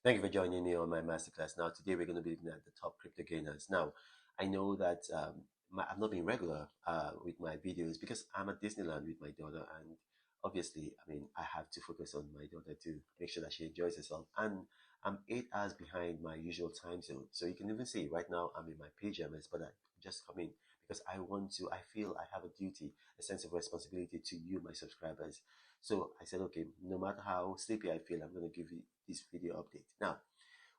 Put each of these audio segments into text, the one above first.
Thank you for joining me on my masterclass. Now, today we're going to be looking at the top crypto gainers. Now, I know that I've not been regular with my videos because I'm at Disneyland with my daughter, and obviously, I mean, I have to focus on my daughter to make sure that she enjoys herself. And I'm 8 hours behind my usual time zone, so you can even see right now I'm in my pajamas, but I just come in because I want to. I feel I have a duty, a sense of responsibility to you, my subscribers. So I said, okay, no matter how sleepy I feel, I'm going to give you this video update. Now,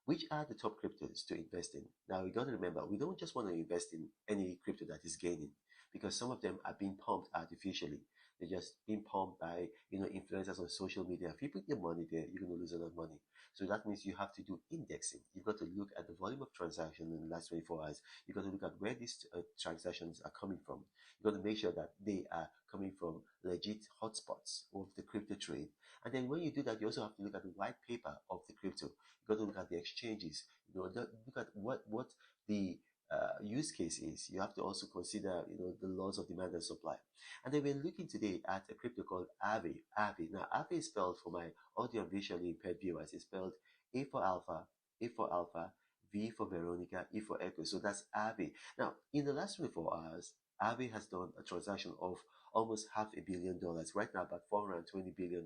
which are the top cryptos to invest in? Now, we got to remember, we don't just want to invest in any crypto that is gaining because some of them are being pumped artificially. They're just being pumped by, influencers on social media. If you put your money there, you're going to lose a lot of money. So that means you have to do indexing. You've got to look at the volume of transactions in the last 24 hours. You've got to look at where these transactions are coming from. You've got to make sure that they are coming from legit hotspots of the crypto trade. And then when you do that, you also have to look at the white paper of the crypto. You got to look at the exchanges. Look at what the use case is. You have to also consider, the laws of demand and supply. And then we're looking today at a crypto called Aave. Aave. Now, Aave is spelled for my audio and visually impaired viewers. It's spelled A for Alpha, A for Alpha, V for Veronica, E for Echo. So that's Aave. Now, in the last 24 hours, Aave has done a transaction of almost $500 million. Right now, about $420 billion.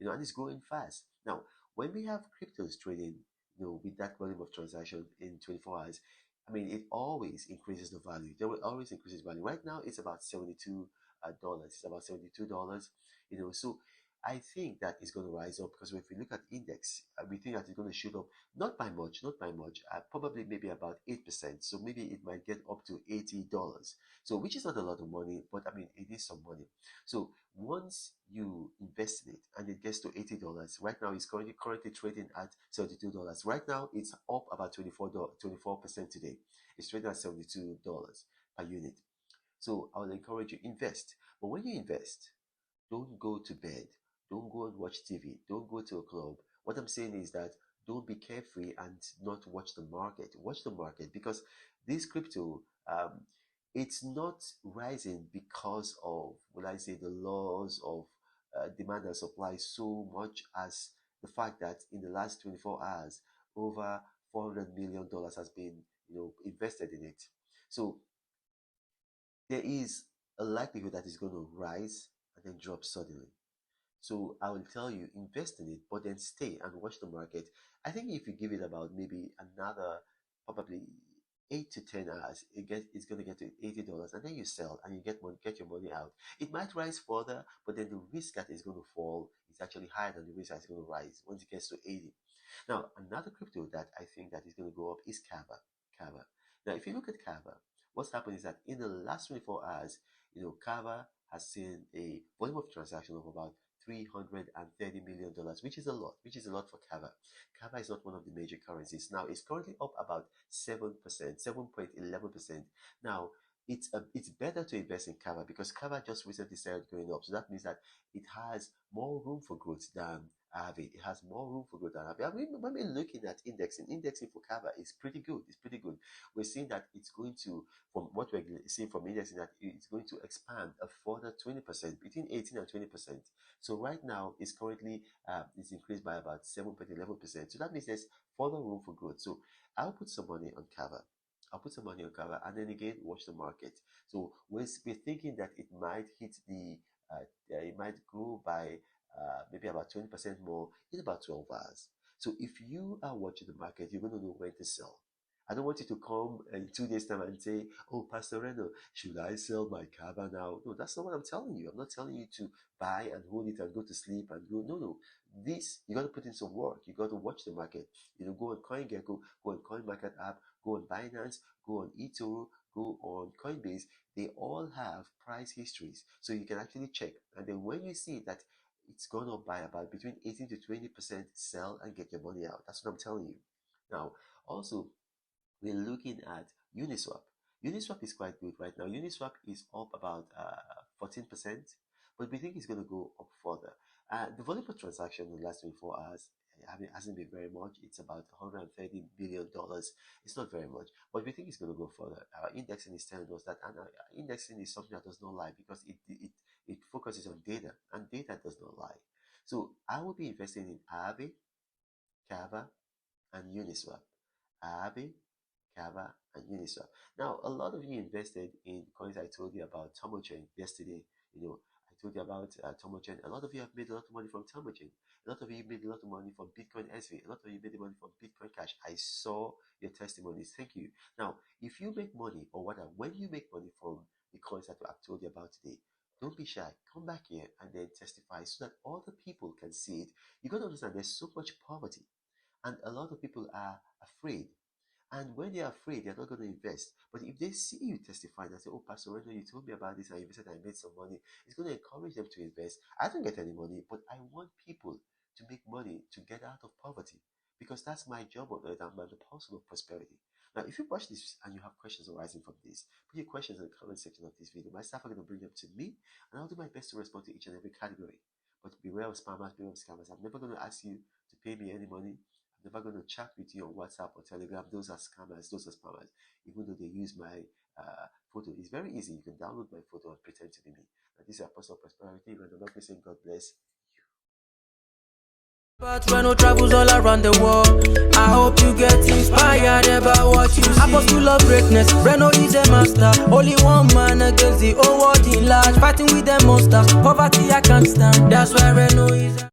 And it's growing fast. Now, when we have cryptos trading, with that volume of transaction in 24 hours, I mean, it always increases the value. They will always increase its value. Right now, it's about $72. It's about $72. So I think that it's going to rise up because if we look at index, we think that it's going to shoot up, not by much, not by much, probably maybe about 8%. So maybe it might get up to $80. So which is not a lot of money, but I mean, it is some money. So once you invest in it and it gets to $80, right now it's currently trading at $72. Right now it's up about 24% today. It's trading at $72 per unit. So I would encourage you invest. But when you invest, don't go to bed. Don't go and watch TV. Don't go to a club. What I'm saying is that don't be carefree and not watch the market. Watch the market because this crypto, it's not rising because of, will I say, the laws of demand and supply so much as the fact that in the last 24 hours, over $400 million has been, invested in it. So there is a likelihood that it's going to rise and then drop suddenly. So I will tell you, invest in it, but then stay and watch the market. I think if you give it about maybe another probably 8 to 10 hours, it's going to get to $80, and then you sell and you get your money out. It might rise further, but then the risk that is going to fall is actually higher than the risk that is going to rise once it gets to 80. Now, another crypto that I think that is going to go up is Cava. Cava. Now, if you look at Cava, what's happened is that in the last 24 hours, Cava has seen a volume of transaction of about $330 million, which is a lot, for Cava. Cava is not one of the major currencies. Now, it's currently up about 7%, 7.11%. Now, it's better to invest in Cava because Cava just recently started going up. So that means that it has more room for growth than Aave. It has more room for growth than Aave. I mean, when we're looking at indexing for Cava is pretty good. It's pretty good. We're seeing that it's going to, from what we're seeing from indexing, that it's going to expand a further 20%, between 18 and 20%. So right now, it's currently it's increased by about 7.11%. So that means there's further room for growth. So I'll put some money on Cava. I'll put some money on Cava and then again watch the market. So we're thinking that it might hit it might grow by maybe about 20% more in about 12 hours. So if you are watching the market, you're going to know when to sell. I don't want you to come in 2 days' time and say, "Oh, Pastor Reno, should I sell my Cava now?" No, that's not what I'm telling you. I'm not telling you to buy and hold it and go to sleep and go. No, no. This you got to put in some work. You got to watch the market. Go on CoinGecko, go on CoinMarket app, go on Binance, go on eToro, go on Coinbase. They all have price histories, so you can actually check. And then when you see that it's gone up by about between 18 to 20%, sell and get your money out. That's what I'm telling you. Now, also, we're looking at Uniswap. Uniswap is quite good right now. Uniswap is up about 14%, but we think it's going to go up further. The volume of transaction in the last 24 hours, I mean, hasn't been very much. It's about $130 billion. It's not very much, but we think it's going to go further. Our indexing is telling us that, and indexing is something that does not lie because it focuses on data, and data does not lie. So I will be investing in Aave, Cava, and Uniswap. Aave, Cava, and Uniswap. Now, a lot of you invested in coins I told you about Tomochain yesterday. You know, I told you about Tomochain. A lot of you have made a lot of money from Tomochain. A lot of you made a lot of money from Bitcoin SV. A lot of you made money from Bitcoin Cash. I saw your testimonies. Thank you. Now, if you make money, or whatever, when you make money from the coins that I've told you about today, don't be shy. Come back here and then testify so that all the people can see it. You got to understand there's so much poverty, and a lot of people are afraid. And when they're afraid, they're not going to invest. But if they see you testifying and say, "Oh, Pastor Reno, you told me about this, I invested, I made some money," it's going to encourage them to invest. I don't get any money, but I want people to make money to get out of poverty, because that's my job on earth. I'm an apostle of prosperity. Now, if you watch this and you have questions arising from this, put your questions in the comment section of this video. My staff are going to bring them to me, and I'll do my best to respond to each and every category. But beware of spammers, beware of scammers. I'm never going to ask you to pay me any money. I'm never going to chat with you on WhatsApp or Telegram. Those are scammers, those are spammers. Even though they use my photo, it's very easy. You can download my photo and pretend to be me. And this is Apostle of Prosperity. And I'm not saying God bless. But Reno travels all around the world. I hope you get inspired about what you see. Apostle of greatness, Reno is a master. Only one man against the whole world in large. Fighting with the monsters, poverty I can't stand. That's why Reno is